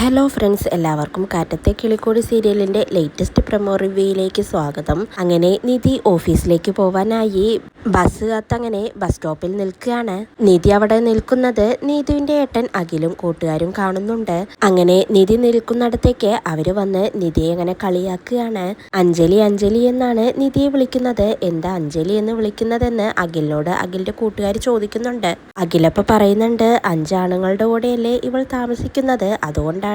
Hello friends, എല്ലാവർക്കും കാറ്റത്തെ കിളിക്കോടി സീരിയലിൻ്റെ latest promo റിവ്യൂയിലേക്ക് സ്വാഗതം. അങ്ങനെ നിധി ഓഫീസിലേക്ക് പോവാനായി ബസ് കാത്തങ്ങനെ ബസ് സ്റ്റോപ്പിൽ നിൽക്കുകയാണ്. നിധി അവിടെ നിൽക്കുന്നത് നീതുവിൻ്റെ ഏട്ടൻ അഖിലും കൂട്ടുകാരും കാണുന്നുണ്ട്. അങ്ങനെ നിധി നിൽക്കുന്നിടത്തേക്ക് അവര് വന്ന് നിധിയെ അങ്ങനെ കളിയാക്കുകയാണ്. അഞ്ജലി അഞ്ജലി എന്നാണ് നിധിയെ വിളിക്കുന്നത്. എന്താ അഞ്ജലി എന്ന് വിളിക്കുന്നതെന്ന് അഖിലിനോട് അഖിലിൻ്റെ കൂട്ടുകാർ ചോദിക്കുന്നുണ്ട്. അഖിലപ്പ പറയുന്നുണ്ട്, 5 ആണുങ്ങളുടെ കൂടെയല്ലേ ഇവൾ താമസിക്കുന്നത്, അതുകൊണ്ടാണ്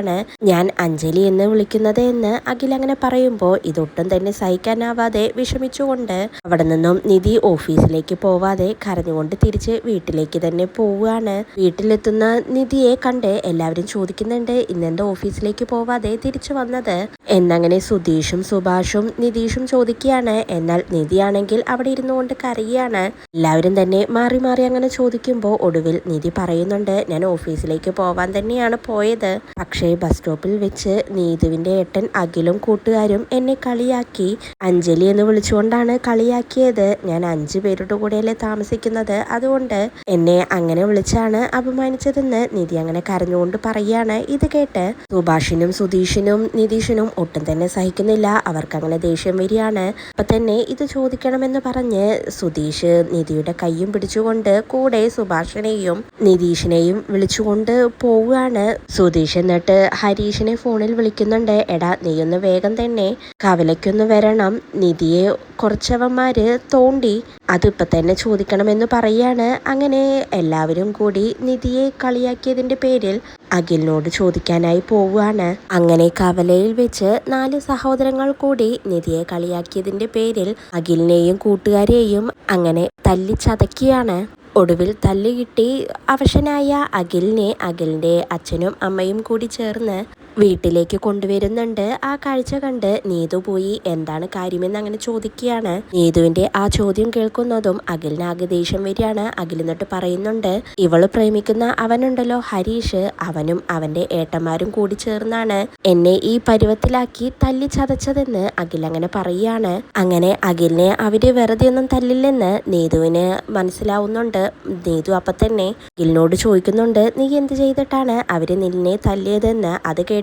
ഞാൻ അഞ്ജലി എന്ന് വിളിക്കുന്നത് എന്ന് അഖിൽ അങ്ങനെ പറയുമ്പോൾ ഇതൊട്ടും തന്നെ സഹിക്കാനാവാതെ വിഷമിച്ചുകൊണ്ട് അവിടെ നിന്നും നിധി ഓഫീസിലേക്ക് പോവാതെ കരഞ്ഞുകൊണ്ട് തിരിച്ച് വീട്ടിലേക്ക് തന്നെ പോവുകയാണ്. വീട്ടിലെത്തുന്ന നിധിയെ കണ്ട് എല്ലാവരും ചോദിക്കുന്നുണ്ട്, ഇന്നെന്താ ഓഫീസിലേക്ക് പോവാതെ തിരിച്ചു വന്നത് എന്നങ്ങനെ സുധീഷും സുഭാഷും നിതീഷും ചോദിക്കുകയാണ്. എന്നാൽ നിധിയാണെങ്കിൽ അവിടെ ഇരുന്നുകൊണ്ട് കരയുകയാണ്. എല്ലാവരും തന്നെ മാറി മാറി അങ്ങനെ ചോദിക്കുമ്പോൾ ഒടുവിൽ നിധി പറയുന്നുണ്ട്, ഞാൻ ഓഫീസിലേക്ക് പോവാൻ തന്നെയാണ് പോയത്. പക്ഷേ ബസ് സ്റ്റോപ്പിൽ വെച്ച് നീതുവിൻ്റെ ഏട്ടൻ അഖിലും കൂട്ടുകാരും എന്നെ കളിയാക്കി. അഞ്ജലി എന്ന് വിളിച്ചുകൊണ്ടാണ് കളിയാക്കിയത്. ഞാൻ 5 പേരുടെ കൂടെയല്ലേ താമസിക്കുന്നത്, അതുകൊണ്ട് എന്നെ അങ്ങനെ വിളിച്ചാണ് അപമാനിച്ചതെന്ന് നിധി അങ്ങനെ കരഞ്ഞുകൊണ്ട് പറയാണ്. ഇത് കേട്ട് സുഭാഷിനും സുധീഷിനും നിതീഷിനും ഒട്ടും തന്നെ സഹിക്കുന്നില്ല. അവർക്ക് അങ്ങനെ ദേഷ്യം വരികയാണ്. അപ്പൊ തന്നെ ഇത് ചോദിക്കണമെന്ന് പറഞ്ഞ് സുധീഷ് നിധിയുടെ കൈയും പിടിച്ചുകൊണ്ട് കൂടെ സുഭാഷിനെയും നിതീഷിനെയും വിളിച്ചുകൊണ്ട് പോവുകയാണ്. സുധീഷ് എന്നിട്ട് ഹരീഷിനെ ഫോണിൽ വിളിക്കുന്നുണ്ട്. എടാ, നീയൊന്ന് വേഗം തന്നെ കവലയ്ക്കൊന്ന് വരണം, നിധിയെ കുറച്ചവന്മാര് തോണ്ടി, അതിപ്പോൾ തന്നെ ചോദിക്കണമെന്ന് പറയാണ്. അങ്ങനെ എല്ലാവരും കൂടി നിധിയെ കളിയാക്കിയതിന്റെ പേരിൽ അഖിലിനോട് ചോദിക്കാനായി പോവുകയാണ്. അങ്ങനെ കവലയിൽ വെച്ച് 4 സഹോദരങ്ങൾ കൂടി നിധിയെ കളിയാക്കിയതിന്റെ പേരിൽ അഖിലിനെയും കൂട്ടുകാരെയും അങ്ങനെ തല്ലിച്ചതക്കുകയാണ്. ഒടുവിൽ തല്ല് കിട്ടി അവശനായ അഖിലിനെ അഖിലിൻ്റെ അച്ഛനും അമ്മയും കൂടി ചേർന്ന് വീട്ടിലേക്ക് കൊണ്ടുവരുന്നുണ്ട്. ആ കാഴ്ച കണ്ട് നീതു പോയി എന്താണ് കാര്യമെന്ന് അങ്ങനെ ചോദിക്കുകയാണ്. നീതുവിന്റെ ആ ചോദ്യം കേൾക്കുന്നതും അഖിലിന് ആകെ ദേഷ്യം വരികയാണ്. അഖിൽ എന്നിട്ട് പറയുന്നുണ്ട്, ഇവള് പ്രേമിക്കുന്ന അവനുണ്ടല്ലോ ഹരീഷ്, അവനും അവന്റെ ഏട്ടന്മാരും കൂടി ചേർന്നാണ് എന്നെ ഈ പരുവത്തിലാക്കി തല്ലി ചതച്ചതെന്ന് അഖിൽ അങ്ങനെ പറയുകയാണ്. അങ്ങനെ അഖിലിനെ അവര് വെറുതെ ഒന്നും തല്ലില്ലെന്ന് നീതുവിന് മനസ്സിലാവുന്നുണ്ട്. നീതു അപ്പം തന്നെ അഖിലിനോട് ചോദിക്കുന്നുണ്ട്, നീ എന്ത് ചെയ്തിട്ടാണ് അവര് നിന്നെ തല്ലിയതെന്ന്. അത് കേട്ട്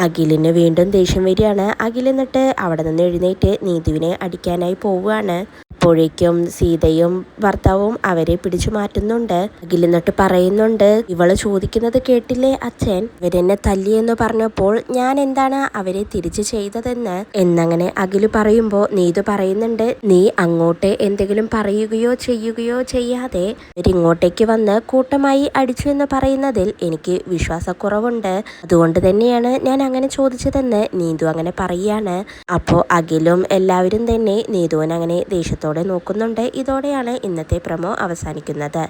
അഖിലിന് വീണ്ടും ദേഷ്യം വരികയാണ്. അഖിൽ എന്നിട്ട് അവിടെ നിന്ന് എഴുന്നേറ്റ് നീതുവിനെ അടിക്കാനായി പോവുകയാണ്. അപ്പോഴേക്കും സീതയും ഭർത്താവും അവരെ പിടിച്ചു മാറ്റുന്നുണ്ട്. അഖിൽ എന്നിട്ട് പറയുന്നുണ്ട്, ഇവള് ചോദിക്കുന്നത് കേട്ടില്ലേ അച്ഛൻ, ഇവരെന്നെ തല്ലിയെന്ന് പറഞ്ഞപ്പോൾ ഞാൻ എന്താണ് അവരെ തിരിച്ചു ചെയ്തതെന്ന് എന്നങ്ങനെ അഖിൽ പറയുമ്പോൾ നീതു പറയുന്നുണ്ട്, നീ അങ്ങോട്ട് എന്തെങ്കിലും പറയുകയോ ചെയ്യുകയോ ചെയ്യാതെ ഇവരിങ്ങോട്ടേക്ക് വന്ന് കൂട്ടമായി അടിച്ചു എന്ന് പറയുന്നതിൽ എനിക്ക് വിശ്വാസക്കുറവുണ്ട്, അതുകൊണ്ട് തന്നെയാണ് ഞാൻ അങ്ങനെ ചോദിച്ചതെന്ന് നീതു അങ്ങനെ പറയുകയാണ്. അപ്പോൾ അഖിലും എല്ലാവരും തന്നെ നീതുവിനെ അങ്ങനെ ദേഷ്യത്തോടെ നോക്കുന്നുണ്ട്. ഇതോടെയാണ് ഇന്നത്തെ പ്രൊമോ അവസാനിക്കുന്നത്.